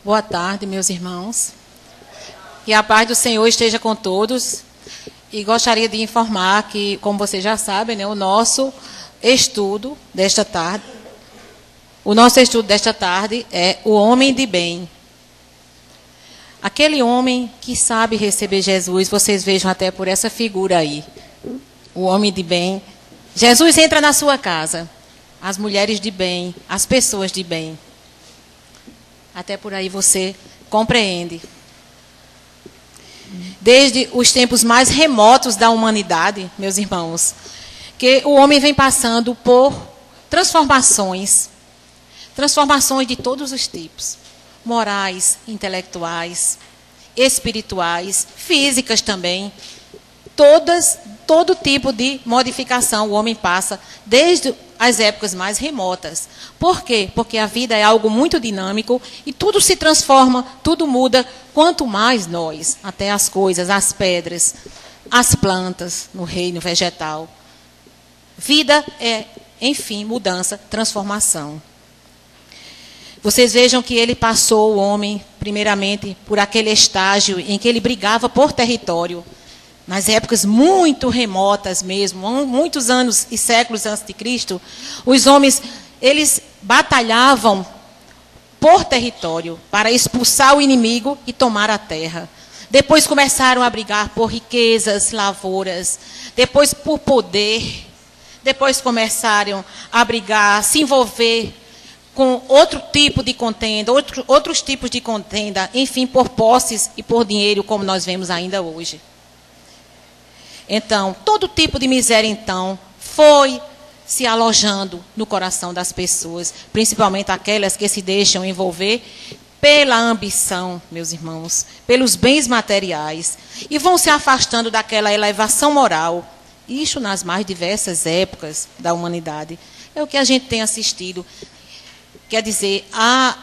Boa tarde, meus irmãos. Que a paz do Senhor esteja com todos. E gostaria de informar que, como vocês já sabem, né, o nosso estudo desta tarde é o homem de bem. Aquele homem que sabe receber Jesus, vocês vejam até por essa figura aí. O homem de bem. Jesus entra na sua casa. As mulheres de bem, as pessoas de bem. Até por aí você compreende. Desde os tempos mais remotos da humanidade, meus irmãos, que o homem vem passando por transformações de todos os tipos, morais, intelectuais, espirituais, físicas também, todo tipo de modificação o homem passa desde as épocas mais remotas. Por quê? Porque a vida é algo muito dinâmico e tudo se transforma, tudo muda, quanto mais nós, até as coisas, as pedras, as plantas no reino vegetal. Vida é, enfim, mudança, transformação. Vocês vejam que ele passou, o homem, primeiramente, por aquele estágio em que ele brigava por território. Nas épocas muito remotas mesmo, muitos anos e séculos antes de Cristo, os homens, eles batalhavam por território, para expulsar o inimigo e tomar a terra. Depois começaram a brigar por riquezas, lavouras, depois por poder, depois começaram a brigar, se envolver com outro tipo de contenda, outros tipos de contenda, enfim, por posses e por dinheiro, como nós vemos ainda hoje. Então, todo tipo de miséria, então, foi se alojando no coração das pessoas, principalmente aquelas que se deixam envolver pela ambição, meus irmãos, pelos bens materiais, e vão se afastando daquela elevação moral. Isso nas mais diversas épocas da humanidade. É o que a gente tem assistido. Quer dizer, a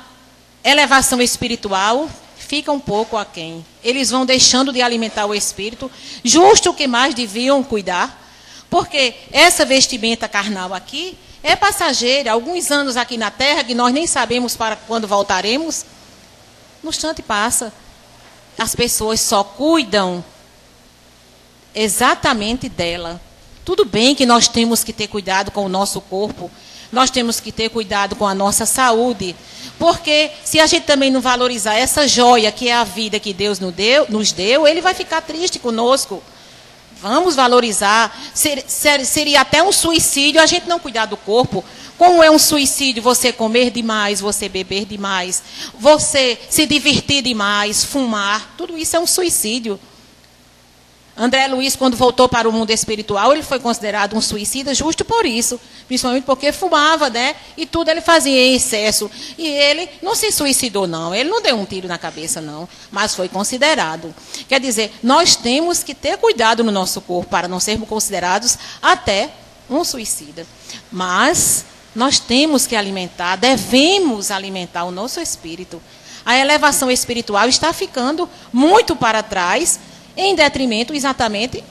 elevação espiritual fica um pouco aquém. Eles vão deixando de alimentar o espírito, justo o que mais deviam cuidar, porque essa vestimenta carnal aqui é passageira. Alguns anos aqui na terra, que nós nem sabemos para quando voltaremos, no instante passa. As pessoas só cuidam exatamente dela. Tudo bem que nós temos que ter cuidado com o nosso corpo, nós temos que ter cuidado com a nossa saúde, porque se a gente também não valorizar essa joia que é a vida que Deus nos deu, ele vai ficar triste conosco. Vamos valorizar. Seria até um suicídio a gente não cuidar do corpo. Como é um suicídio você comer demais, você beber demais, você se divertir demais, fumar, tudo isso é um suicídio. André Luiz, quando voltou para o mundo espiritual, ele foi considerado um suicida justo por isso. Principalmente porque fumava, né? E tudo ele fazia em excesso. E ele não se suicidou, não. Ele não deu um tiro na cabeça, não. Mas foi considerado. Quer dizer, nós temos que ter cuidado no nosso corpo para não sermos considerados até um suicida. Mas nós temos que alimentar, devemos alimentar o nosso espírito. A elevação espiritual está ficando muito para trás, em detrimento, exatamente,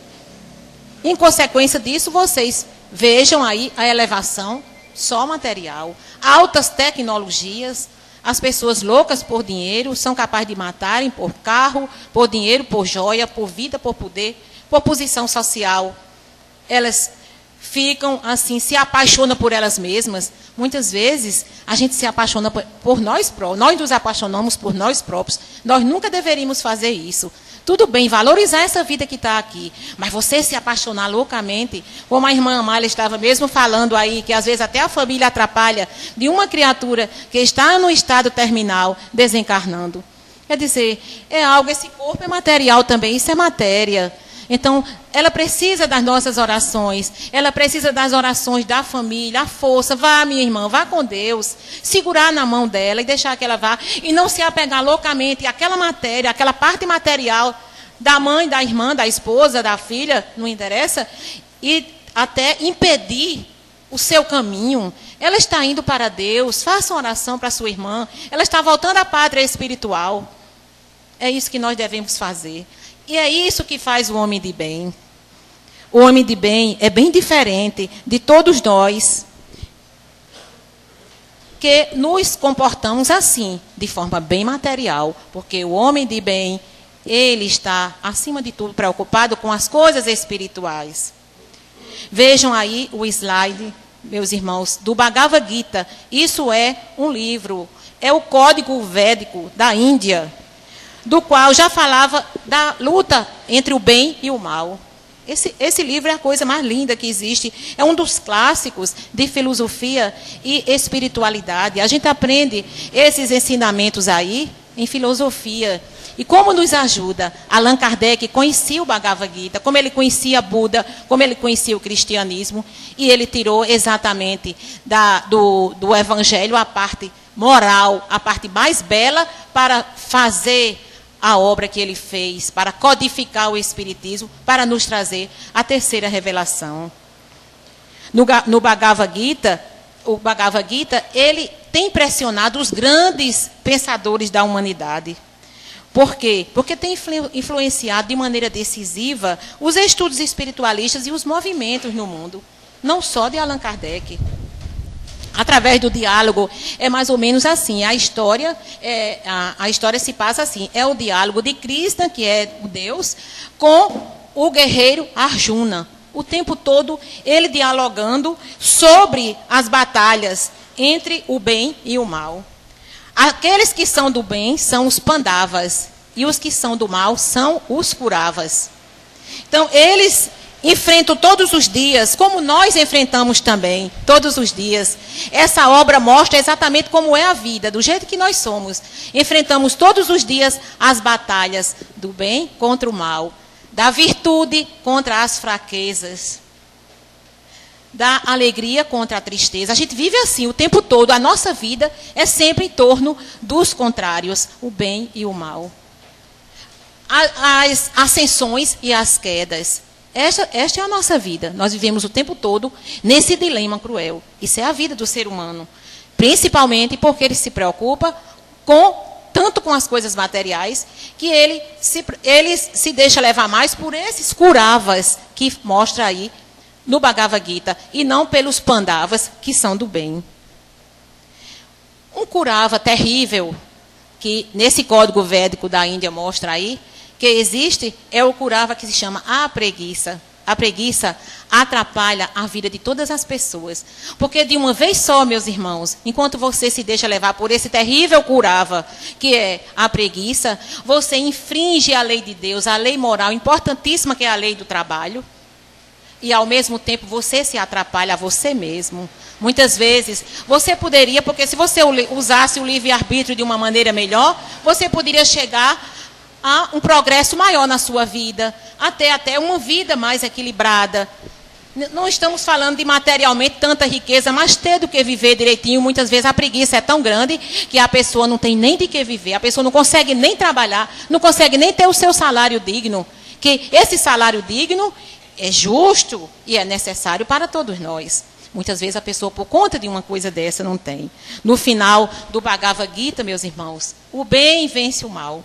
em consequência disso, vocês vejam aí a elevação só material, altas tecnologias, as pessoas loucas por dinheiro, são capazes de matarem por carro, por dinheiro, por joia, por vida, por poder, por posição social. Elas ficam assim, se apaixonam por elas mesmas. Muitas vezes a gente se apaixona por nós próprios, nós nos apaixonamos por nós próprios. Nós nunca deveríamos fazer isso. Tudo bem, valorizar essa vida que está aqui, mas você se apaixonar loucamente, como a irmã Amália estava mesmo falando aí, que às vezes até a família atrapalha, de uma criatura que está no estado terminal, desencarnando. Quer dizer, é algo, esse corpo é material também, isso é matéria. Então, ela precisa das nossas orações, ela precisa das orações da família, a força. Vá, minha irmã, vá com Deus, segurar na mão dela e deixar que ela vá, e não se apegar loucamente àquela matéria, àquela parte material da mãe, da irmã, da esposa, da filha, não interessa, e até impedir o seu caminho. Ela está indo para Deus, faça uma oração para sua irmã, ela está voltando à pátria espiritual. É isso que nós devemos fazer. E é isso que faz o homem de bem. O homem de bem é bem diferente de todos nós que nos comportamos assim, de forma bem material, porque o homem de bem, ele está, acima de tudo, preocupado com as coisas espirituais. Vejam aí o slide, meus irmãos, do Bhagavad Gita. Isso é um livro, é o Código Védico da Índia, do qual já falava da luta entre o bem e o mal. Esse livro é a coisa mais linda que existe. É um dos clássicos de filosofia e espiritualidade. A gente aprende esses ensinamentos aí em filosofia. E como nos ajuda? Allan Kardec conhecia o Bhagavad Gita, como ele conhecia Buda, como ele conhecia o cristianismo, e ele tirou exatamente do evangelho a parte moral, a parte mais bela, para fazer a obra que ele fez, para codificar o espiritismo, para nos trazer a terceira revelação. No Bhagavad Gita, o Bhagavad Gita, ele tem impressionado os grandes pensadores da humanidade. Por quê? Porque tem influenciado de maneira decisiva os estudos espiritualistas e os movimentos no mundo, não só de Allan Kardec. Através do diálogo, é mais ou menos assim. A história se passa assim. É o diálogo de Krishna, que é o Deus, com o guerreiro Arjuna. O tempo todo, ele dialogando sobre as batalhas entre o bem e o mal. Aqueles que são do bem são os Pandavas, e os que são do mal são os Kauravas. Então, eles enfrentam todos os dias, como nós enfrentamos também, todos os dias. Essa obra mostra exatamente como é a vida, do jeito que nós somos. Enfrentamos todos os dias as batalhas do bem contra o mal, da virtude contra as fraquezas, da alegria contra a tristeza. A gente vive assim o tempo todo. A nossa vida é sempre em torno dos contrários, o bem e o mal. As ascensões e as quedas. Esta é a nossa vida. Nós vivemos o tempo todo nesse dilema cruel. Isso é a vida do ser humano. Principalmente porque ele se preocupa tanto com as coisas materiais, que ele se deixa levar mais por esses Kauravas que mostra aí no Bhagavad Gita, e não pelos Pandavas, que são do bem. Um Kaurava terrível, que nesse código védico da Índia mostra aí, que existe, é o Kaurava que se chama a preguiça. A preguiça atrapalha a vida de todas as pessoas. Porque de uma vez só, meus irmãos, enquanto você se deixa levar por esse terrível Kaurava, que é a preguiça, você infringe a lei de Deus, a lei moral importantíssima, que é a lei do trabalho. E, ao mesmo tempo, você se atrapalha a você mesmo. Muitas vezes, você poderia, porque se você usasse o livre-arbítrio de uma maneira melhor, você poderia chegar a um progresso maior na sua vida, até uma vida mais equilibrada. Não estamos falando de materialmente tanta riqueza, mas ter do que viver direitinho. Muitas vezes a preguiça é tão grande que a pessoa não tem nem de que viver, a pessoa não consegue nem trabalhar, não consegue nem ter o seu salário digno. Que esse salário digno é justo e é necessário para todos nós. Muitas vezes a pessoa, por conta de uma coisa dessa, não tem. No final do Bhagavad Gita, meus irmãos, o bem vence o mal.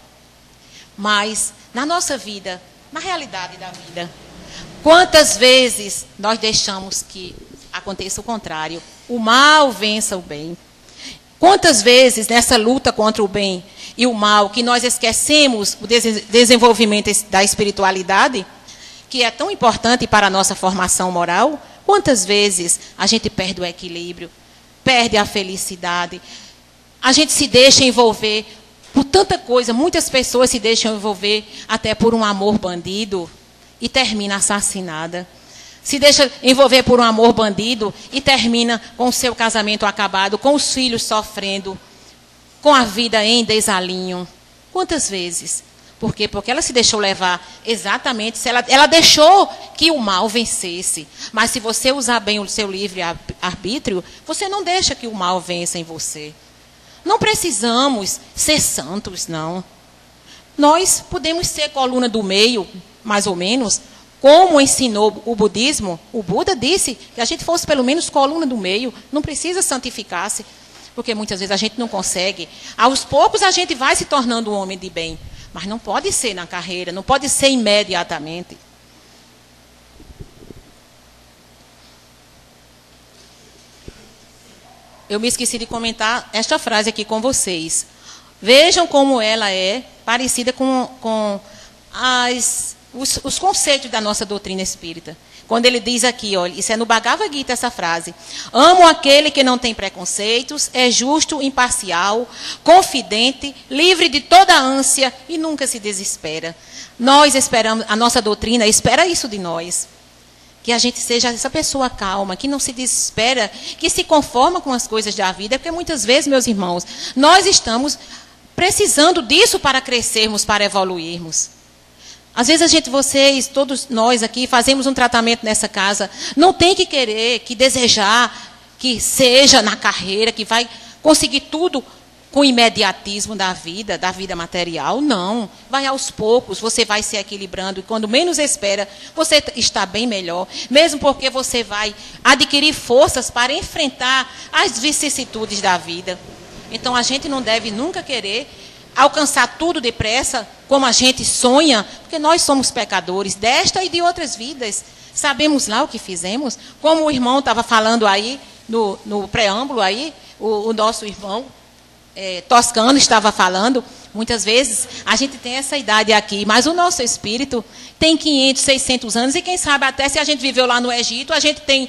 Mas, na nossa vida, na realidade da vida, quantas vezes nós deixamos que aconteça o contrário? O mal vença o bem. Quantas vezes, nessa luta contra o bem e o mal, que nós esquecemos o desenvolvimento da espiritualidade, que é tão importante para a nossa formação moral, quantas vezes a gente perde o equilíbrio, perde a felicidade, a gente se deixa envolver por tanta coisa, muitas pessoas se deixam envolver até por um amor bandido e termina assassinada. Se deixa envolver por um amor bandido e termina com o seu casamento acabado, com os filhos sofrendo, com a vida em desalinho. Quantas vezes? Por quê? Porque ela se deixou levar exatamente, ela deixou que o mal vencesse. Mas se você usar bem o seu livre-arbítrio, você não deixa que o mal vença em você. Não precisamos ser santos, não. Nós podemos ser coluna do meio, mais ou menos, como ensinou o budismo. O Buda disse que a gente fosse pelo menos coluna do meio, não precisa santificar-se, porque muitas vezes a gente não consegue. Aos poucos a gente vai se tornando um homem de bem. Mas não pode ser na carreira, não pode ser imediatamente. eu me esqueci de comentar esta frase aqui com vocês. Vejam como ela é parecida com os conceitos da nossa doutrina espírita. Quando ele diz aqui, olha, isso é no Bhagavad Gita essa frase. Amo aquele que não tem preconceitos, é justo, imparcial, confidente, livre de toda ânsia e nunca se desespera. Nós esperamos, a nossa doutrina espera isso de nós. Que a gente seja essa pessoa calma, que não se desespera, que se conforma com as coisas da vida, porque muitas vezes, meus irmãos, nós estamos precisando disso para crescermos, para evoluirmos. Às vezes vocês, todos nós aqui, fazemos um tratamento nessa casa, não tem que querer, que desejar, que seja na carreira, que vai conseguir tudo com o imediatismo da vida material, não. Vai aos poucos, você vai se equilibrando, e quando menos espera, você está bem melhor, mesmo porque você vai adquirir forças para enfrentar as vicissitudes da vida. Então, a gente não deve nunca querer alcançar tudo depressa, como a gente sonha, porque nós somos pecadores desta e de outras vidas. Sabemos lá o que fizemos. Como o irmão estava falando aí, no preâmbulo aí, o nosso irmão Toscano estava falando, muitas vezes a gente tem essa idade aqui, mas o nosso espírito tem 500, 600 anos, e quem sabe até se a gente viveu lá no Egito, a gente tem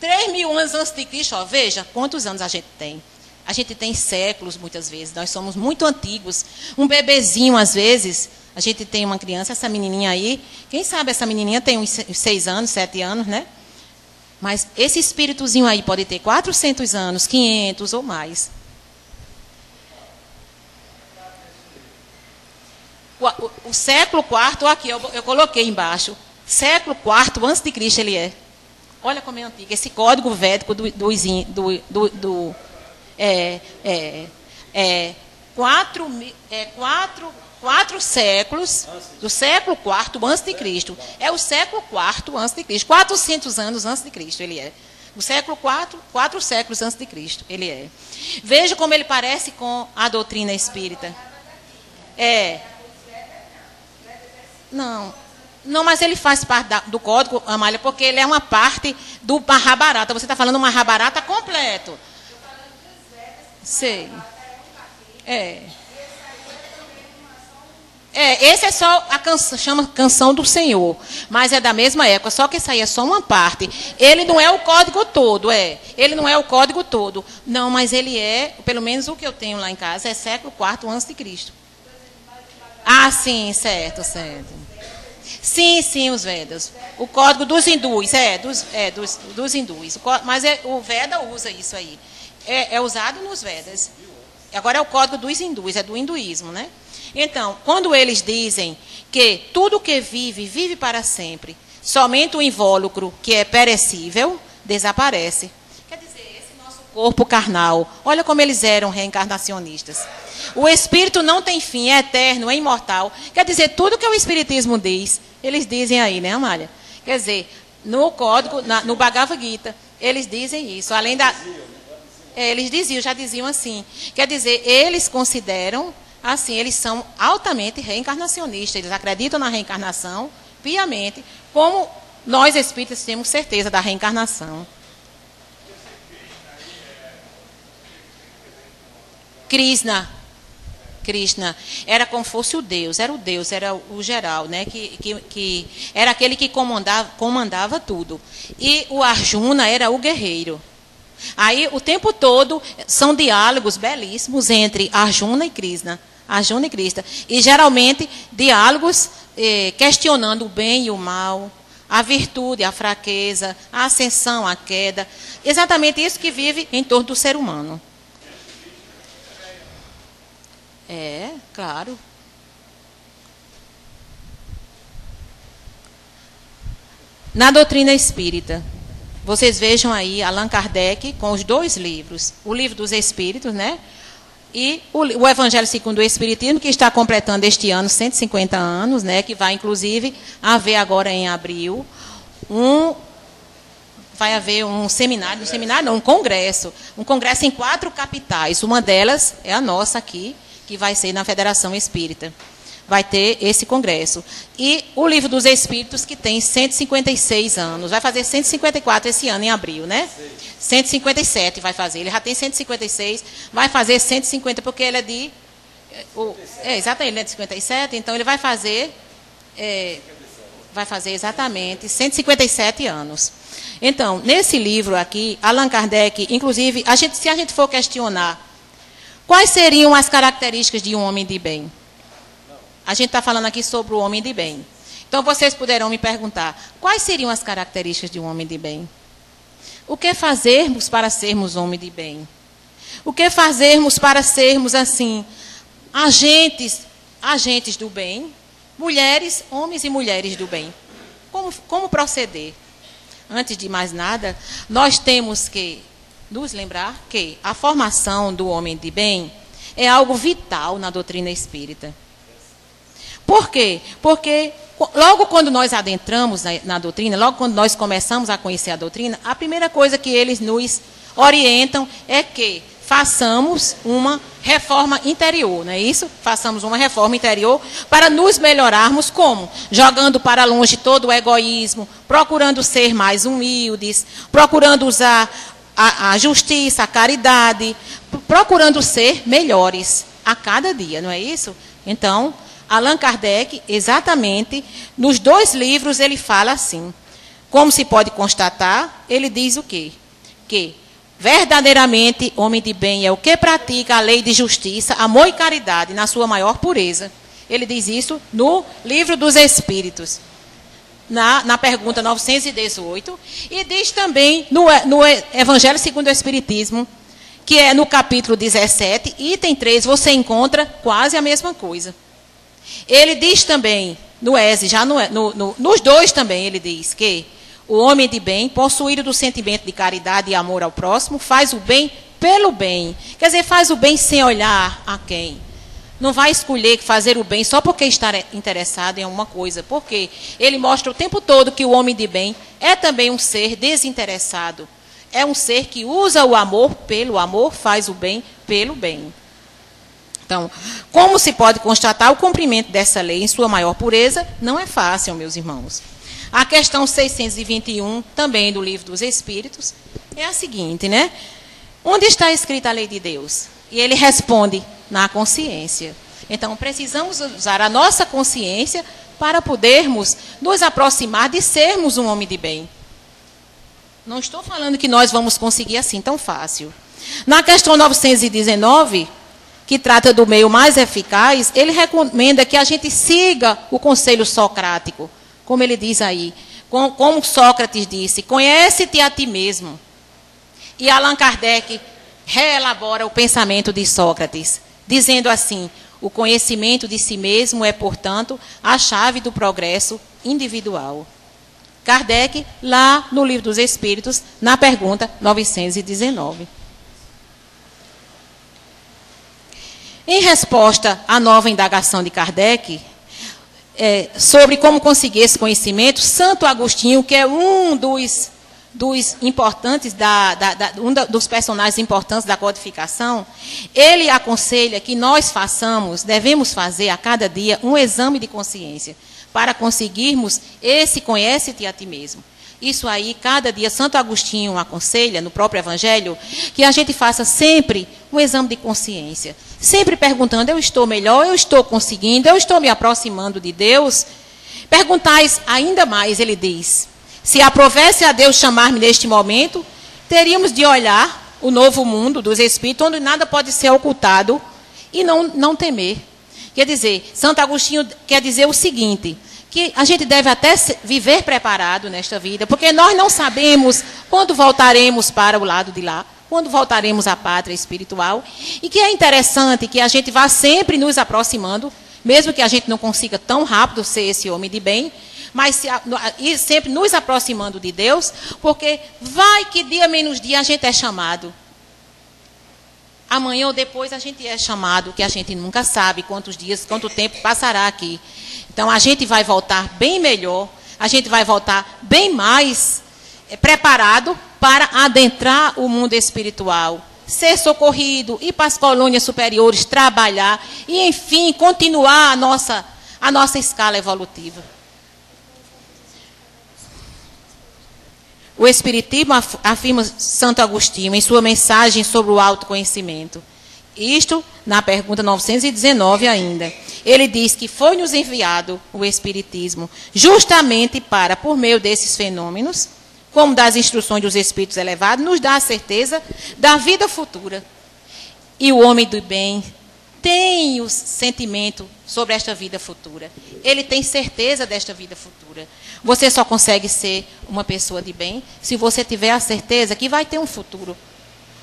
3.000 anos antes de Cristo, ó, veja quantos anos a gente tem. A gente tem séculos, muitas vezes. Nós somos muito antigos. Um bebezinho, às vezes, a gente tem uma criança, essa menininha aí, quem sabe essa menininha tem uns 6 anos, 7 anos, né? Mas esse espíritozinho aí pode ter 400 anos, 500 ou mais. O século IV, aqui, eu coloquei embaixo. Século IV antes de Cristo ele é. Olha como é antigo. Esse código védico quatro séculos do século IV antes de Cristo. É o século IV antes de Cristo. 400 anos antes de Cristo ele é. O século IV, 4 séculos antes de Cristo ele é. Veja como ele parece com a doutrina espírita. Não, mas ele faz parte do código, Amália, porque ele é uma parte do Mahabharata. Você está falando do Mahabharata completo. Sei. Esse é só a canção, chama Canção do Senhor, mas é da mesma época, só que isso aí é só uma parte. Ele não é o código todo, Ele não é o código todo. Não, mas ele é, pelo menos o que eu tenho lá em casa, é século IV antes de Cristo. Ah, sim, certo. Sim, os Vedas. O código dos hindus, dos hindus. Mas o Veda usa isso aí. É usado nos Vedas. Agora é o código dos hindus, é do hinduísmo, né? Então, quando eles dizem que tudo que vive, vive para sempre, somente o invólucro, que é perecível, desaparece. Quer dizer, esse nosso corpo carnal, olha como eles eram reencarnacionistas. O espírito não tem fim, é eterno, é imortal. Quer dizer, tudo que o espiritismo diz, eles dizem aí, né, Amália? Quer dizer, no código, no Bhagavad Gita, eles dizem isso. Além da... eles já diziam assim. Quer dizer, eles consideram, assim, eles são altamente reencarnacionistas. Eles acreditam na reencarnação, piamente, como nós espíritas temos certeza da reencarnação. Krishna era como fosse o Deus, era o geral, né? que era aquele que comandava tudo. E o Arjuna era o guerreiro. Aí, o tempo todo, são diálogos belíssimos entre Arjuna e Krishna. E, geralmente, diálogos questionando o bem e o mal, a virtude, a fraqueza, a ascensão, a queda. Exatamente isso que vive em torno do ser humano. Claro. Na doutrina espírita, vocês vejam aí Allan Kardec com os 2 livros. O Livro dos Espíritos, né? E o Evangelho segundo o Espiritismo, que está completando este ano 150 anos, né? Que vai, inclusive, haver agora em abril vai haver um congresso em 4 capitais. Uma delas é a nossa aqui, que vai ser na Federação Espírita. Vai ter esse congresso. E o Livro dos Espíritos, que tem 156 anos. Vai fazer 154 esse ano, em abril, né? 157 vai fazer. Ele já tem 156, vai fazer 150, porque ele é de... exatamente, ele é de 57, então ele vai fazer exatamente 157 anos. Então, nesse livro aqui, Allan Kardec, inclusive, se a gente for questionar quais seriam as características de um homem de bem? A gente está falando aqui sobre o homem de bem. Então, vocês poderão me perguntar, quais seriam as características de um homem de bem? O que fazermos para sermos homem de bem? O que fazermos para sermos, assim, agentes do bem, mulheres, homens e mulheres do bem? Como proceder? Antes de mais nada, nós temos que nos lembrar que a formação do homem de bem é algo vital na doutrina espírita. Por quê? Porque logo quando nós adentramos na doutrina, logo quando nós começamos a conhecer a doutrina, a primeira coisa que eles nos orientam é que façamos uma reforma interior, não é isso? Façamos uma reforma interior para nos melhorarmos como? Jogando para longe todo o egoísmo, procurando ser mais humildes, procurando usar a justiça, a caridade, procurando ser melhores a cada dia, não é isso? Então, Allan Kardec, exatamente, nos 2 livros ele fala assim. Como se pode constatar, ele diz o quê? Que verdadeiramente homem de bem é o que pratica a lei de justiça, amor e caridade na sua maior pureza. Ele diz isso no Livro dos Espíritos, na pergunta 918, e diz também no Evangelho segundo o Espiritismo, que é no capítulo 17, item 3, você encontra quase a mesma coisa. Ele diz também, no ESE, nos 2 também, ele diz que o homem de bem, possuído do sentimento de caridade e amor ao próximo, faz o bem pelo bem. Quer dizer, faz o bem sem olhar a quem. Não vai escolher fazer o bem só porque está interessado em alguma coisa. Porque ele mostra o tempo todo que o homem de bem é também um ser desinteressado. É um ser que usa o amor pelo amor, faz o bem pelo bem. Então, como se pode constatar, o cumprimento dessa lei em sua maior pureza não é fácil, meus irmãos. A questão 621, também do Livro dos Espíritos, é a seguinte, né? Onde está escrita a lei de Deus? E ele responde, na consciência. Então, precisamos usar a nossa consciência para podermos nos aproximar de sermos um homem de bem. Não estou falando que nós vamos conseguir assim tão fácil. Na questão 919, que trata do meio mais eficaz, ele recomenda que a gente siga o conselho socrático. Como ele diz aí, como Sócrates disse, conhece-te a ti mesmo. E Allan Kardec reelabora o pensamento de Sócrates, dizendo assim, o conhecimento de si mesmo é, portanto, a chave do progresso individual. Kardec, lá no Livro dos Espíritos, na pergunta 919. Em resposta à nova indagação de Kardec, sobre como conseguir esse conhecimento, Santo Agostinho, que é um dos importantes, dos personagens importantes da codificação, ele aconselha que nós devemos fazer a cada dia um exame de consciência, para conseguirmos esse conhece-te a ti mesmo. Isso aí, cada dia, Santo Agostinho aconselha, no próprio Evangelho, que a gente faça sempre um exame de consciência. Sempre perguntando, eu estou melhor, eu estou conseguindo, eu estou me aproximando de Deus. Perguntais ainda mais, ele diz, se aprovesse a Deus chamar-me neste momento, teríamos de olhar o novo mundo dos Espíritos, onde nada pode ser ocultado, e não temer. Quer dizer, Santo Agostinho quer dizer o seguinte, que a gente deve até viver preparado nesta vida, porque nós não sabemos quando voltaremos para o lado de lá, quando voltaremos à pátria espiritual, e que é interessante que a gente vá sempre nos aproximando, mesmo que a gente não consiga tão rápido ser esse homem de bem, mas ir sempre nos aproximando de Deus, porque vai que dia menos dia a gente é chamado. Amanhã ou depois a gente é chamado, que a gente nunca sabe quantos dias, quanto tempo passará aqui. Então, a gente vai voltar bem melhor, a gente vai voltar bem mais preparado para adentrar o mundo espiritual, ser socorrido, ir para as colônias superiores, trabalhar e, enfim, continuar a nossa escala evolutiva. O Espiritismo afirma Santo Agostinho em sua mensagem sobre o autoconhecimento. Isto na pergunta 919 ainda. Ele diz que foi-nos enviado o Espiritismo justamente para, por meio desses fenômenos, como das instruções dos Espíritos elevados, nos dá a certeza da vida futura. E o homem do bem tem o sentimento sobre esta vida futura. Ele tem certeza desta vida futura. Você só consegue ser uma pessoa de bem se você tiver a certeza que vai ter um futuro.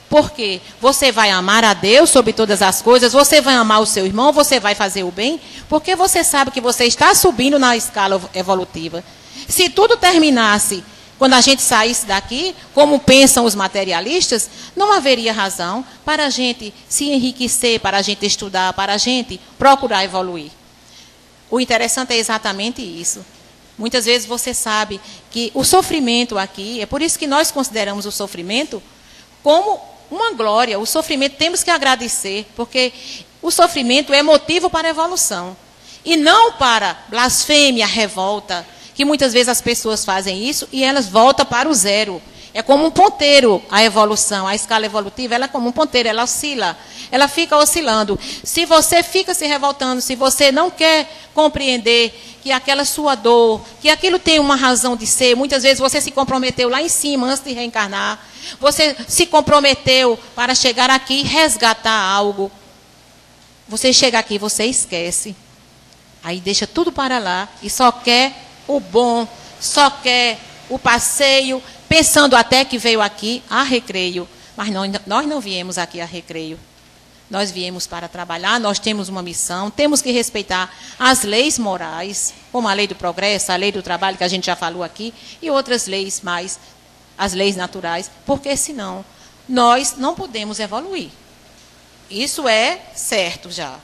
Porque você vai amar a Deus sobre todas as coisas, você vai amar o seu irmão, você vai fazer o bem, porque você sabe que você está subindo na escala evolutiva. Se tudo terminasse quando a gente saísse daqui, como pensam os materialistas, não haveria razão para a gente se enriquecer, para a gente estudar, para a gente procurar evoluir. O interessante é exatamente isso. Muitas vezes você sabe que o sofrimento aqui, é por isso que nós consideramos o sofrimento como uma glória. O sofrimento temos que agradecer, porque o sofrimento é motivo para a evolução. E não para blasfêmia, revolta, que muitas vezes as pessoas fazem isso e elas voltam para o zero. É como um ponteiro a evolução, a escala evolutiva, ela é como um ponteiro, ela oscila, ela fica oscilando. Se você fica se revoltando, se você não quer compreender que aquela sua dor, que aquilo tem uma razão de ser, muitas vezes você se comprometeu lá em cima antes de reencarnar, você se comprometeu para chegar aqui e resgatar algo. Você chega aqui, você esquece. Aí deixa tudo para lá e só quer o bom, só quer o passeio, pensando até que veio aqui a recreio. Mas nós não viemos aqui a recreio. Nós viemos para trabalhar, nós temos uma missão, temos que respeitar as leis morais, como a lei do progresso, a lei do trabalho, que a gente já falou aqui, e outras leis mais, as leis naturais, porque senão nós não podemos evoluir. Isso é certo já.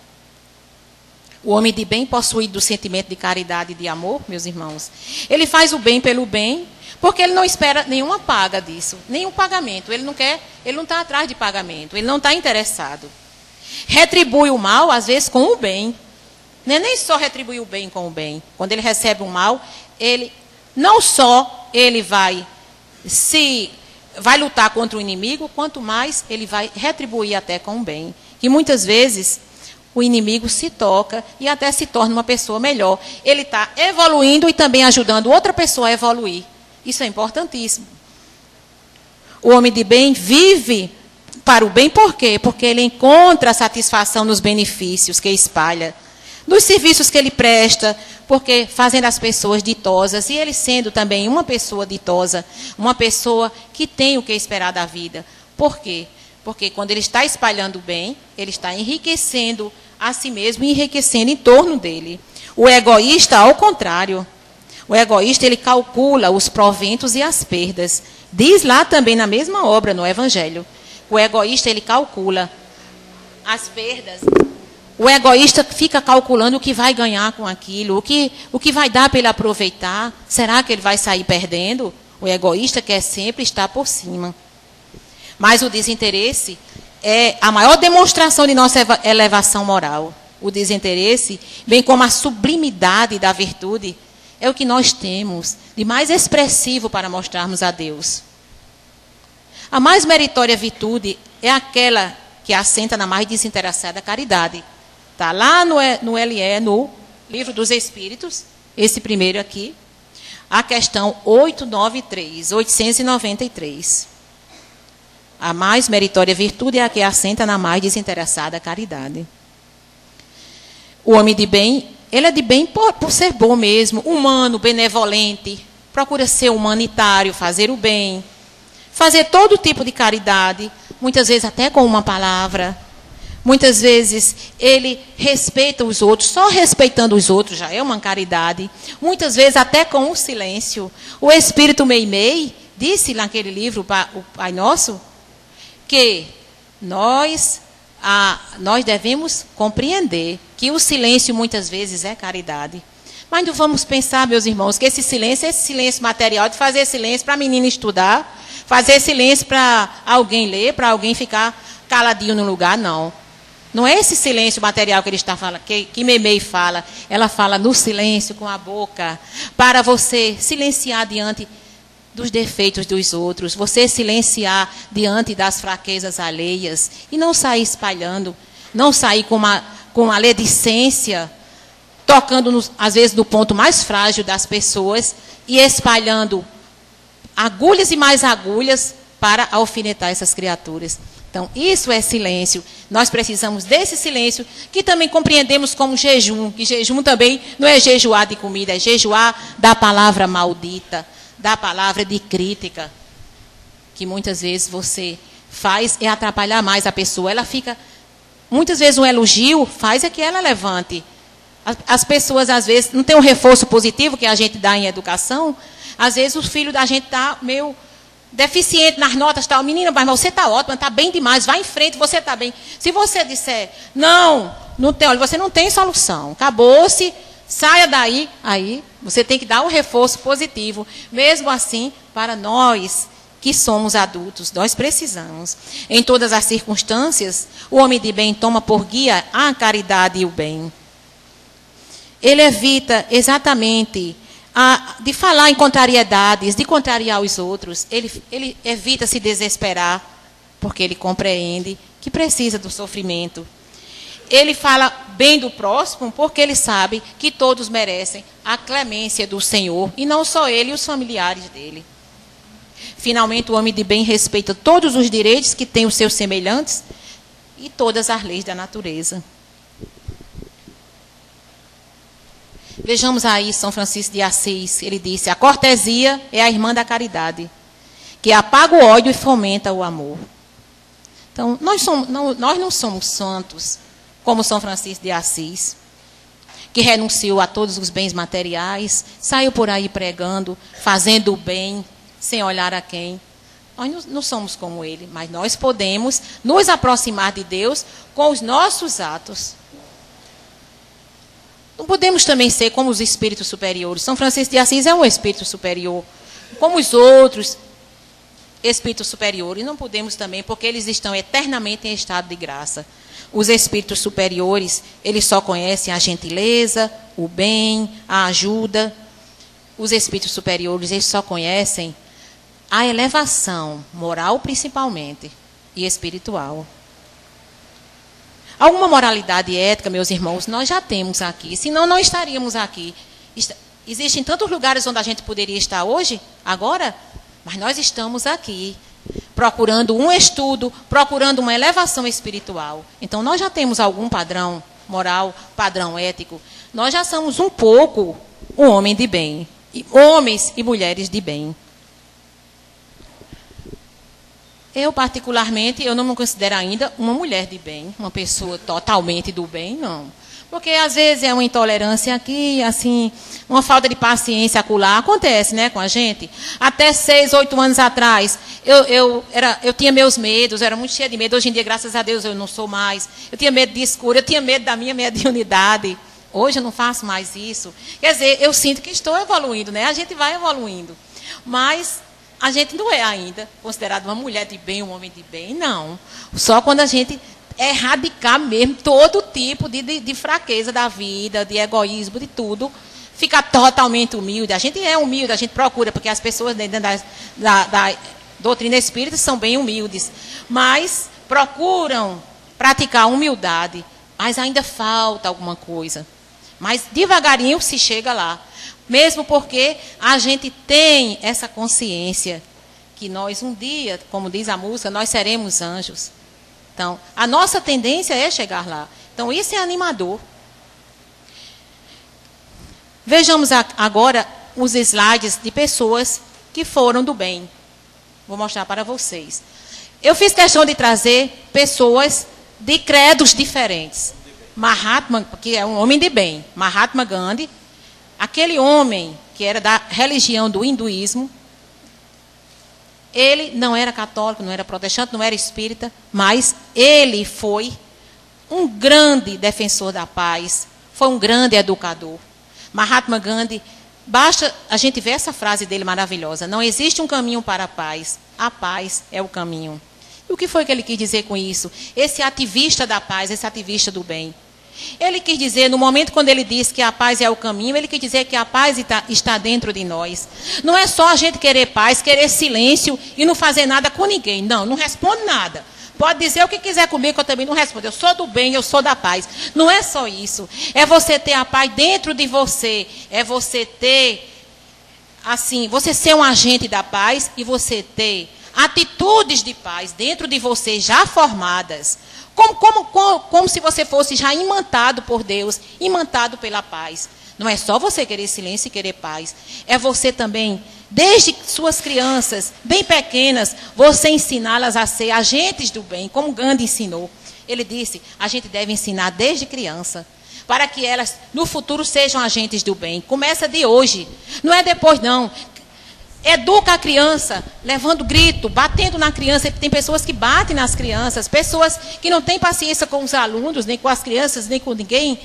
O homem de bem, possuído do sentimento de caridade e de amor, meus irmãos, ele faz o bem pelo bem, porque ele não espera nenhuma paga disso, nenhum pagamento. Ele não quer, ele não está atrás de pagamento, ele não está interessado. Retribui o mal, às vezes, com o bem. Não é nem só retribuir o bem com o bem. Quando ele recebe o mal, ele não só ele vai lutar contra o inimigo, quanto mais ele vai retribuir até com o bem. Que muitas vezes o inimigo se toca e até se torna uma pessoa melhor. Ele está evoluindo e também ajudando outra pessoa a evoluir. Isso é importantíssimo. O homem de bem vive para o bem, por quê? Porque ele encontra satisfação nos benefícios que espalha, nos serviços que ele presta, porque fazendo as pessoas ditosas, e ele sendo também uma pessoa ditosa, uma pessoa que tem o que esperar da vida. Por quê? Porque quando ele está espalhando o bem, ele está enriquecendo a si mesmo e enriquecendo em torno dele. O egoísta, ao contrário. O egoísta, ele calcula os proventos e as perdas. Diz lá também na mesma obra, no Evangelho. O egoísta, ele calcula as perdas. O egoísta fica calculando o que vai ganhar com aquilo, o que vai dar para ele aproveitar. Será que ele vai sair perdendo? O egoísta quer sempre estar por cima. Mas o desinteresse é a maior demonstração de nossa elevação moral. O desinteresse, bem como a sublimidade da virtude, é o que nós temos de mais expressivo para mostrarmos a Deus. A mais meritória virtude é aquela que assenta na mais desinteressada caridade. Está lá no LE, no Livro dos Espíritos, esse primeiro aqui, a questão 893. A mais meritória virtude é a que assenta na mais desinteressada caridade. O homem de bem, ele é de bem por ser bom mesmo, humano, benevolente, procura ser humanitário, fazer o bem, fazer todo tipo de caridade, muitas vezes até com uma palavra. Muitas vezes ele respeita os outros, só respeitando os outros já é uma caridade. Muitas vezes até com o silêncio. O Espírito Meimei disse naquele livro, o Pai Nosso, que nós devemos compreender que o silêncio muitas vezes é caridade. Mas não vamos pensar, meus irmãos, que esse silêncio é esse silêncio material, de fazer silêncio para a menina estudar, fazer silêncio para alguém ler, para alguém ficar caladinho no lugar, não. Não é esse silêncio material que ele está falando, que Meimei fala. Ela fala no silêncio com a boca, para você silenciar diante dos defeitos dos outros, você silenciar diante das fraquezas alheias e não sair espalhando, não sair com uma maledicência, tocando, às vezes, no ponto mais frágil das pessoas e espalhando agulhas e mais agulhas para alfinetar essas criaturas. Então, isso é silêncio. Nós precisamos desse silêncio, que também compreendemos como jejum, que jejum também não é jejuar de comida, é jejuar da palavra maldita, da palavra de crítica, que muitas vezes você faz é atrapalhar mais a pessoa. Ela fica, muitas vezes um elogio faz é que ela levante. As pessoas, às vezes, não tem um reforço positivo que a gente dá em educação. Às vezes o filho da gente está meio deficiente nas notas, tal. Menina, mas você está ótima, está bem demais, vai em frente, você está bem. Se você disser, não tem, olha, você não tem solução, acabou-se, saia daí, aí você tem que dar um reforço positivo. Mesmo assim, para nós que somos adultos, nós precisamos. Em todas as circunstâncias, o homem de bem toma por guia a caridade e o bem. Ele evita exatamente de falar em contrariedades, de contrariar os outros. Ele evita se desesperar, porque ele compreende que precisa do sofrimento. Ele fala bem do próximo, porque ele sabe que todos merecem a clemência do Senhor, e não só ele e os familiares dele. Finalmente, o homem de bem respeita todos os direitos que têm os seus semelhantes e todas as leis da natureza. Vejamos aí São Francisco de Assis, ele disse, a cortesia é a irmã da caridade, que apaga o ódio e fomenta o amor. Então, nós não somos santos, como São Francisco de Assis, que renunciou a todos os bens materiais, saiu por aí pregando, fazendo o bem, sem olhar a quem. Nós não somos como ele, mas nós podemos nos aproximar de Deus com os nossos atos. Não podemos também ser como os espíritos superiores. São Francisco de Assis é um espírito superior, como os outros espíritos superiores. Não podemos também, porque eles estão eternamente em estado de graça. Os espíritos superiores, eles só conhecem a gentileza, o bem, a ajuda. Os espíritos superiores, eles só conhecem a elevação, moral principalmente, e espiritual. Alguma moralidade ética, meus irmãos, nós já temos aqui, senão não estaríamos aqui. Existem tantos lugares onde a gente poderia estar hoje, agora, mas nós estamos aqui, procurando um estudo, procurando uma elevação espiritual. Então, nós já temos algum padrão moral, padrão ético. Nós já somos um pouco um homem de bem, homens e mulheres de bem. Eu, particularmente, eu não me considero ainda uma mulher de bem, uma pessoa totalmente do bem, não. Porque, às vezes, é uma intolerância aqui, assim, uma falta de paciência acolá. Acontece, né, com a gente. Até 6, 8 anos atrás, eu tinha meus medos, eu era muito cheia de medo. Hoje em dia, graças a Deus, eu não sou mais. Eu tinha medo de escuro, eu tinha medo da minha mediunidade. Hoje eu não faço mais isso. Quer dizer, eu sinto que estou evoluindo, né? A gente vai evoluindo. Mas a gente não é ainda considerada uma mulher de bem, um homem de bem, não. Só quando a gente erradicar mesmo todo tipo de fraqueza da vida, de egoísmo, de tudo, ficar totalmente humilde. A gente é humilde, a gente procura, porque as pessoas dentro da doutrina espírita são bem humildes, mas procuram praticar a humildade, mas ainda falta alguma coisa. Mas devagarinho se chega lá. Mesmo porque a gente tem essa consciência que nós um dia, como diz a música, nós seremos anjos. Então, a nossa tendência é chegar lá. Então, isso é animador. Vejamos agora os slides de pessoas que foram do bem. Vou mostrar para vocês. Eu fiz questão de trazer pessoas de credos diferentes. Mahatma, que é um homem de bem, Mahatma Gandhi, aquele homem que era da religião do hinduísmo, ele não era católico, não era protestante, não era espírita, mas ele foi um grande defensor da paz, foi um grande educador. Mahatma Gandhi, basta a gente ver essa frase dele maravilhosa, não existe um caminho para a paz é o caminho. E o que foi que ele quis dizer com isso? Esse ativista da paz, esse ativista do bem. Ele quis dizer, no momento quando ele disse que a paz é o caminho, ele quis dizer que a paz está dentro de nós. Não é só a gente querer paz, querer silêncio e não fazer nada com ninguém. Não, não responde nada. Pode dizer o que quiser comigo, que eu também não respondo. Eu sou do bem, eu sou da paz. Não é só isso. É você ter a paz dentro de você. É você ter, assim, você ser um agente da paz e você ter atitudes de paz dentro de você já formadas. Como se você fosse já imantado por Deus, imantado pela paz. Não é só você querer silêncio e querer paz. É você também, desde suas crianças, bem pequenas, você ensiná-las a ser agentes do bem, como Gandhi ensinou. Ele disse, a gente deve ensinar desde criança, para que elas, no futuro, sejam agentes do bem. Começa de hoje, não é depois, não. Educa a criança, levando grito, batendo na criança. Tem pessoas que batem nas crianças, pessoas que não têm paciência com os alunos, nem com as crianças, nem com ninguém.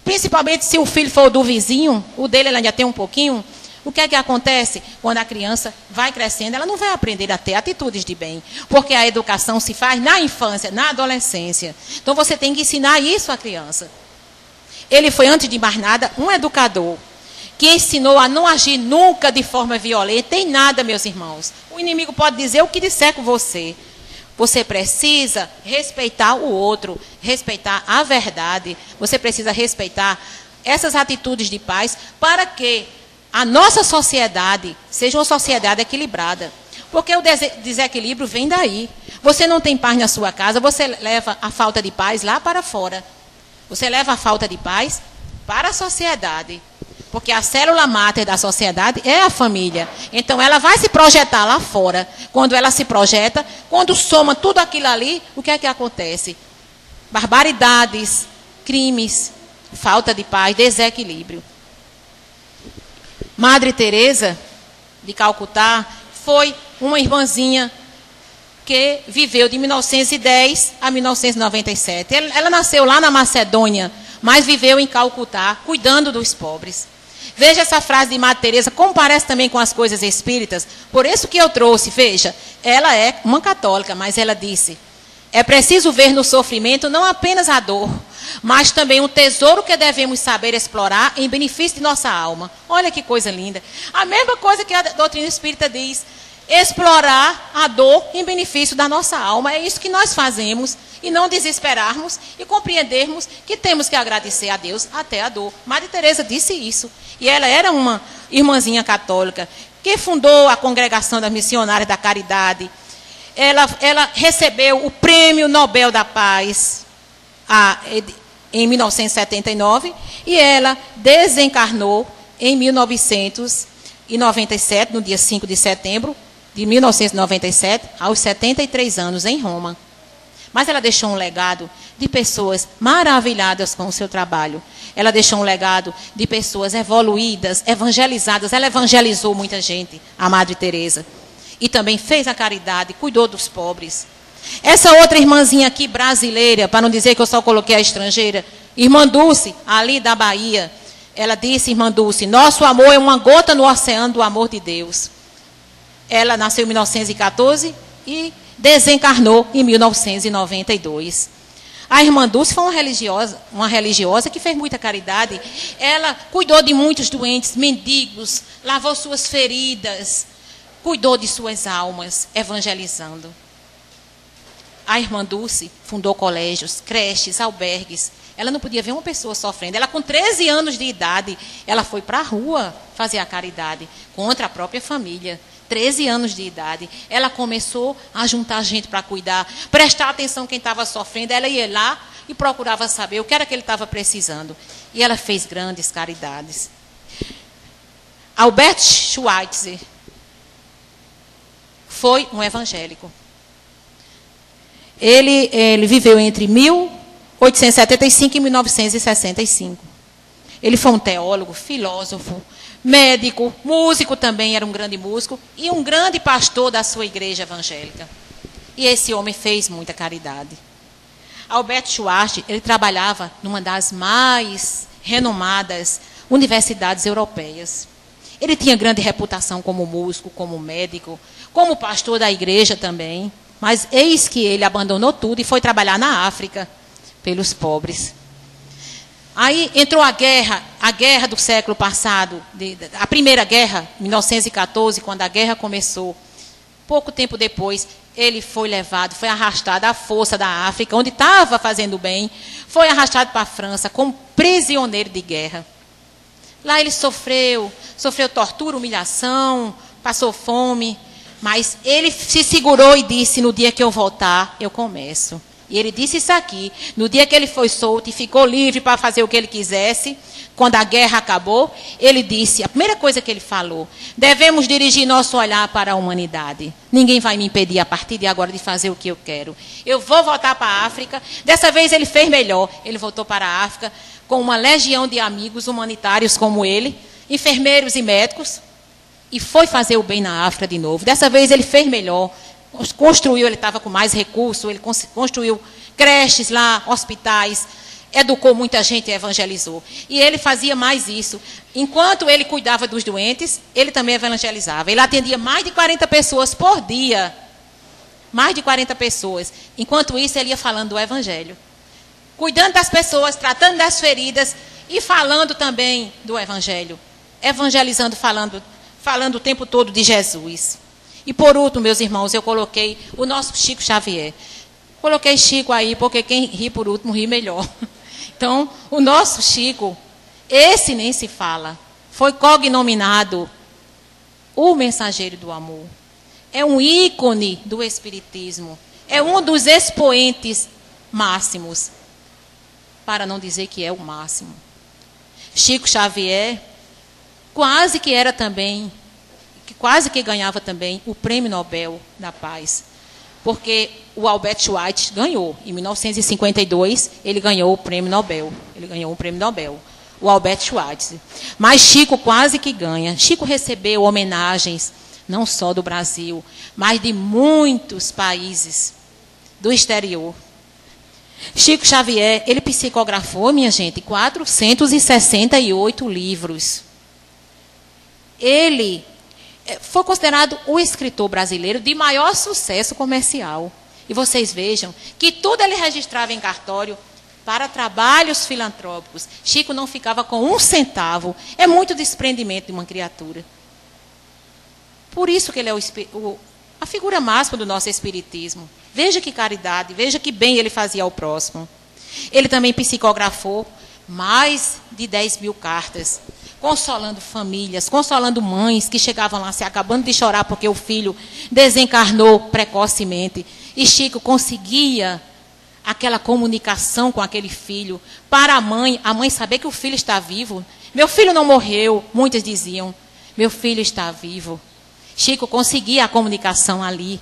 Principalmente se o filho for do vizinho, o dele ainda tem um pouquinho. O que é que acontece? Quando a criança vai crescendo, ela não vai aprender a ter atitudes de bem. Porque a educação se faz na infância, na adolescência. Então você tem que ensinar isso à criança. Ele foi, antes de mais nada, um educador que ensinou a não agir nunca de forma violenta em nada, meus irmãos. O inimigo pode dizer o que disser com você. Você precisa respeitar o outro, respeitar a verdade. Você precisa respeitar essas atitudes de paz para que a nossa sociedade seja uma sociedade equilibrada. Porque o desequilíbrio vem daí. Você não tem paz na sua casa, você leva a falta de paz lá para fora. Você leva a falta de paz para a sociedade. Porque a célula máter da sociedade é a família. Então, ela vai se projetar lá fora. Quando ela se projeta, quando soma tudo aquilo ali, o que é que acontece? Barbaridades, crimes, falta de paz, desequilíbrio. Madre Teresa de Calcutá foi uma irmãzinha que viveu de 1910 a 1997. Ela nasceu lá na Macedônia, mas viveu em Calcutá, cuidando dos pobres. Veja essa frase de Madre Teresa, como parece também com as coisas espíritas. Por isso que eu trouxe, veja, ela é uma católica, mas ela disse, é preciso ver no sofrimento não apenas a dor, mas também um tesouro que devemos saber explorar em benefício de nossa alma. Olha que coisa linda. A mesma coisa que a doutrina espírita diz, explorar a dor em benefício da nossa alma. É isso que nós fazemos, e não desesperarmos e compreendermos que temos que agradecer a Deus até a dor. Madre Teresa disse isso. E ela era uma irmãzinha católica que fundou a Congregação das Missionárias da Caridade. Ela recebeu o Prêmio Nobel da Paz em 1979 e ela desencarnou em 1997, no dia 5 de setembro de 1997, aos 73 anos, em Roma. Mas ela deixou um legado de pessoas maravilhadas com o seu trabalho. Ela deixou um legado de pessoas evoluídas, evangelizadas. Ela evangelizou muita gente, a Madre Teresa. E também fez a caridade, cuidou dos pobres. Essa outra irmãzinha aqui, brasileira, para não dizer que eu só coloquei a estrangeira, Irmã Dulce, ali da Bahia, ela disse, Irmã Dulce, nosso amor é uma gota no oceano do amor de Deus. Ela nasceu em 1914 e desencarnou em 1992. A Irmã Dulce foi uma religiosa que fez muita caridade. Ela cuidou de muitos doentes, mendigos, lavou suas feridas, cuidou de suas almas, evangelizando. A Irmã Dulce fundou colégios, creches, albergues. Ela não podia ver uma pessoa sofrendo. Ela, com 13 anos de idade, ela foi para a rua fazer a caridade contra a própria família. 13 anos de idade. Ela começou a juntar gente para cuidar, prestar atenção quem estava sofrendo. Ela ia lá e procurava saber o que era que ele estava precisando. E ela fez grandes caridades. Albert Schweitzer foi um evangélico. Ele viveu entre 1875 e 1965. Ele foi um teólogo, filósofo, médico, músico também, era um grande músico, e um grande pastor da sua igreja evangélica. E esse homem fez muita caridade. Albert Schweitzer, ele trabalhava numa das mais renomadas universidades europeias. Ele tinha grande reputação como músico, como médico, como pastor da igreja também. Mas eis que ele abandonou tudo e foi trabalhar na África, pelos pobres. Aí entrou a guerra do século passado, a primeira guerra, 1914, quando a guerra começou. Pouco tempo depois, ele foi levado, foi arrastado à força da África, onde estava fazendo bem, foi arrastado para a França como prisioneiro de guerra. Lá ele sofreu tortura, humilhação, passou fome, mas ele se segurou e disse, no dia que eu voltar, eu começo. E ele disse isso aqui, no dia que ele foi solto e ficou livre para fazer o que ele quisesse, quando a guerra acabou, ele disse, a primeira coisa que ele falou, devemos dirigir nosso olhar para a humanidade. Ninguém vai me impedir a partir de agora de fazer o que eu quero. Eu vou voltar para a África. Dessa vez ele fez melhor. Ele voltou para a África com uma legião de amigos humanitários como ele, enfermeiros e médicos, e foi fazer o bem na África de novo. Dessa vez ele fez melhor. Construiu, ele estava com mais recursos, ele construiu creches lá, hospitais, educou muita gente e evangelizou. E ele fazia mais isso. Enquanto ele cuidava dos doentes, ele também evangelizava. Ele atendia mais de 40 pessoas por dia. Mais de 40 pessoas. Enquanto isso, ele ia falando do evangelho. Cuidando das pessoas, tratando das feridas e falando também do evangelho. Evangelizando, falando o tempo todo de Jesus. E por último, meus irmãos, eu coloquei o nosso Chico Xavier. Coloquei Chico aí, porque quem ri por último ri melhor. Então, o nosso Chico, esse nem se fala, foi cognominado o mensageiro do amor. É um ícone do espiritismo. É um dos expoentes máximos, para não dizer que é o máximo. Chico Xavier quase que era também, quase que ganhava também o Prêmio Nobel da Paz. Porque o Albert Schweitzer ganhou. Em 1952, ele ganhou o Prêmio Nobel. Ele ganhou o Prêmio Nobel. O Albert Schweitzer. Mas Chico quase que ganha. Chico recebeu homenagens, não só do Brasil, mas de muitos países do exterior. Chico Xavier, ele psicografou, minha gente, 468 livros. Ele foi considerado o escritor brasileiro de maior sucesso comercial. E vocês vejam que tudo ele registrava em cartório para trabalhos filantrópicos. Chico não ficava com um centavo. É muito desprendimento de uma criatura. Por isso que ele é a figura máxima do nosso espiritismo. Veja que caridade, veja que bem ele fazia ao próximo. Ele também psicografou mais de 10 mil cartas, consolando famílias, consolando mães que chegavam lá se acabando de chorar porque o filho desencarnou precocemente. E Chico conseguia aquela comunicação com aquele filho para a mãe saber que o filho está vivo. Meu filho não morreu, muitas diziam, meu filho está vivo. Chico conseguia a comunicação ali,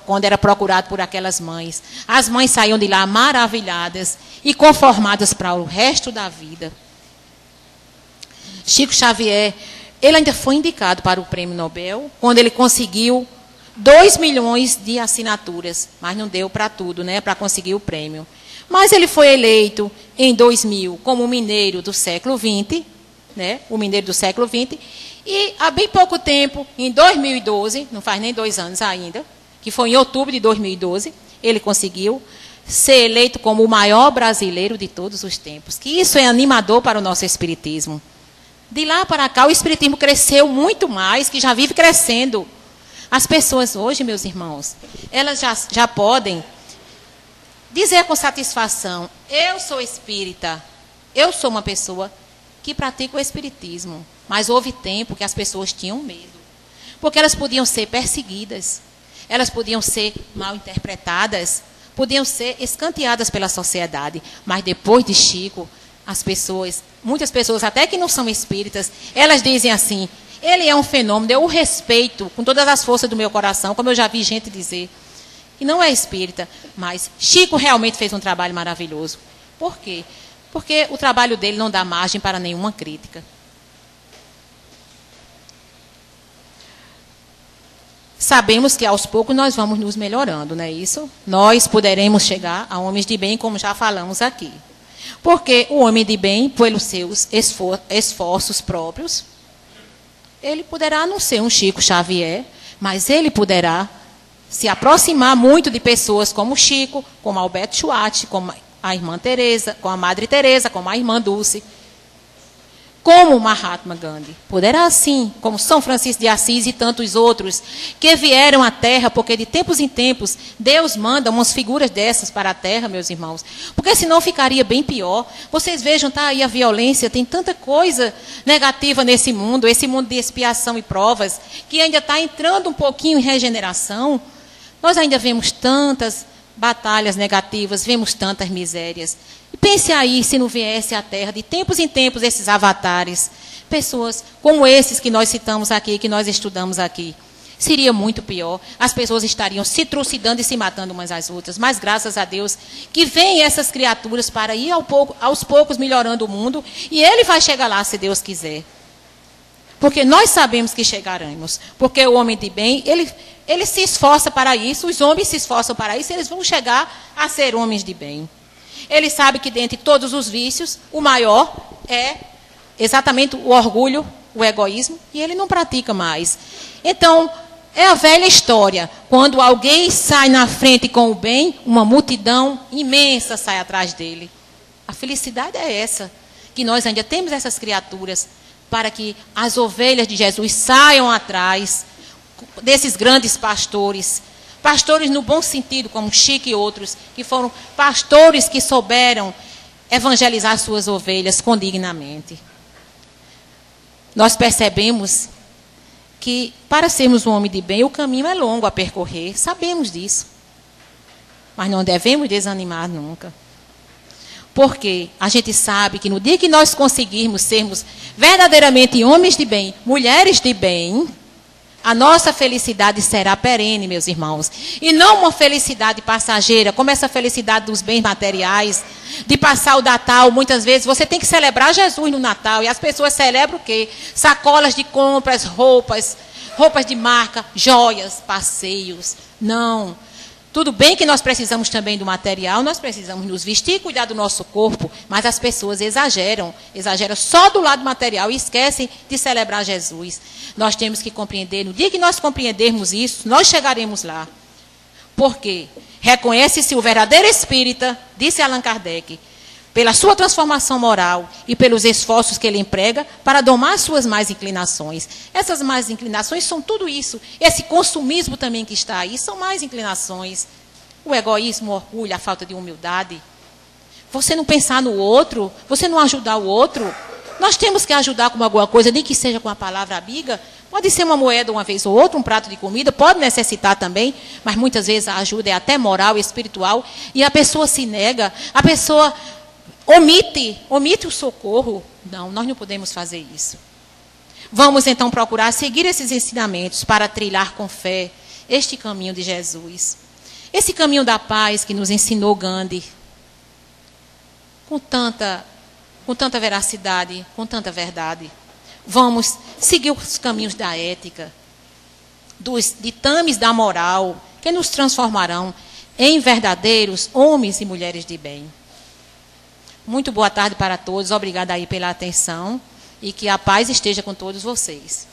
quando era procurado por aquelas mães. As mães saíam de lá maravilhadas e conformadas para o resto da vida. Chico Xavier, ele ainda foi indicado para o Prêmio Nobel, quando ele conseguiu 2 milhões de assinaturas, mas não deu para tudo, né, para conseguir o prêmio. Mas ele foi eleito em 2000 como o mineiro do século XX, né, o mineiro do século XX, e há bem pouco tempo, em 2012, não faz nem 2 anos ainda, que foi em outubro de 2012, ele conseguiu ser eleito como o maior brasileiro de todos os tempos. Que isso é animador para o nosso espiritismo. De lá para cá, o espiritismo cresceu muito mais, que já vive crescendo. As pessoas hoje, meus irmãos, elas já podem dizer com satisfação, eu sou espírita, eu sou uma pessoa que pratica o espiritismo. Mas houve tempo que as pessoas tinham medo, porque elas podiam ser perseguidas, elas podiam ser mal interpretadas, podiam ser escanteadas pela sociedade. Mas depois de Chico, as pessoas, muitas pessoas, até que não são espíritas, elas dizem assim, ele é um fenômeno, eu o respeito com todas as forças do meu coração, como eu já vi gente dizer, que não é espírita, mas Chico realmente fez um trabalho maravilhoso. Por quê? Porque o trabalho dele não dá margem para nenhuma crítica. Sabemos que aos poucos nós vamos nos melhorando, não é isso? Nós poderemos chegar a homens de bem, como já falamos aqui. Porque o homem de bem, pelos seus esforços próprios, ele poderá não ser um Chico Xavier, mas ele poderá se aproximar muito de pessoas como Chico, como Albert Schweitzer, como a irmã Teresa, com a Madre Teresa, como a irmã Dulce, como Mahatma Gandhi. Poderá assim, como São Francisco de Assis e tantos outros, que vieram à Terra, porque de tempos em tempos Deus manda umas figuras dessas para a Terra, meus irmãos. Porque senão ficaria bem pior. Vocês vejam, tá aí a violência, tem tanta coisa negativa nesse mundo, esse mundo de expiação e provas, que ainda está entrando um pouquinho em regeneração. Nós ainda vemos tantas batalhas negativas, vemos tantas misérias. E pense aí se não viesse à Terra, de tempos em tempos, esses avatares, pessoas como esses que nós citamos aqui, que nós estudamos aqui. Seria muito pior. As pessoas estariam se trucidando e se matando umas às outras. Mas graças a Deus que vêm essas criaturas para ir aos poucos melhorando o mundo. E ele vai chegar lá, se Deus quiser. Porque nós sabemos que chegaremos. Porque o homem de bem, ele se esforça para isso, os homens se esforçam para isso, eles vão chegar a ser homens de bem. Ele sabe que dentre todos os vícios, o maior é exatamente o orgulho, o egoísmo, e ele não pratica mais. Então, é a velha história. Quando alguém sai na frente com o bem, uma multidão imensa sai atrás dele. A felicidade é essa, que nós ainda temos essas criaturas, para que as ovelhas de Jesus saiam atrás desses grandes pastores. Pastores no bom sentido, como Chico e outros, que foram pastores que souberam evangelizar suas ovelhas condignamente. Nós percebemos que, para sermos um homem de bem, o caminho é longo a percorrer, sabemos disso. Mas não devemos desanimar nunca. Porque a gente sabe que no dia que nós conseguirmos sermos verdadeiramente homens de bem, mulheres de bem, a nossa felicidade será perene, meus irmãos. E não uma felicidade passageira, como essa felicidade dos bens materiais, de passar o Natal. Muitas vezes você tem que celebrar Jesus no Natal. E as pessoas celebram o quê? Sacolas de compras, roupas de marca, joias, passeios. Não. Tudo bem que nós precisamos também do material, nós precisamos nos vestir e cuidar do nosso corpo, mas as pessoas exageram só do lado material e esquecem de celebrar Jesus. Nós temos que compreender, no dia que nós compreendermos isso, nós chegaremos lá. Por quê? Reconhece-se o verdadeiro espírita, disse Allan Kardec, pela sua transformação moral e pelos esforços que ele emprega para domar suas más inclinações. Essas más inclinações são tudo isso. Esse consumismo também que está aí são más inclinações. O egoísmo, o orgulho, a falta de humildade. Você não pensar no outro, você não ajudar o outro. Nós temos que ajudar com alguma coisa, nem que seja com a palavra amiga. Pode ser uma moeda uma vez ou outra, um prato de comida, pode necessitar também, mas muitas vezes a ajuda é até moral e espiritual, e a pessoa se nega, a pessoa omite o socorro. Não, nós não podemos fazer isso. Vamos então procurar seguir esses ensinamentos para trilhar com fé este caminho de Jesus. Esse caminho da paz que nos ensinou Gandhi, com tanta veracidade, com tanta verdade. Vamos seguir os caminhos da ética, dos ditames da moral, que nos transformarão em verdadeiros homens e mulheres de bem. Muito boa tarde para todos, obrigada aí pela atenção e que a paz esteja com todos vocês.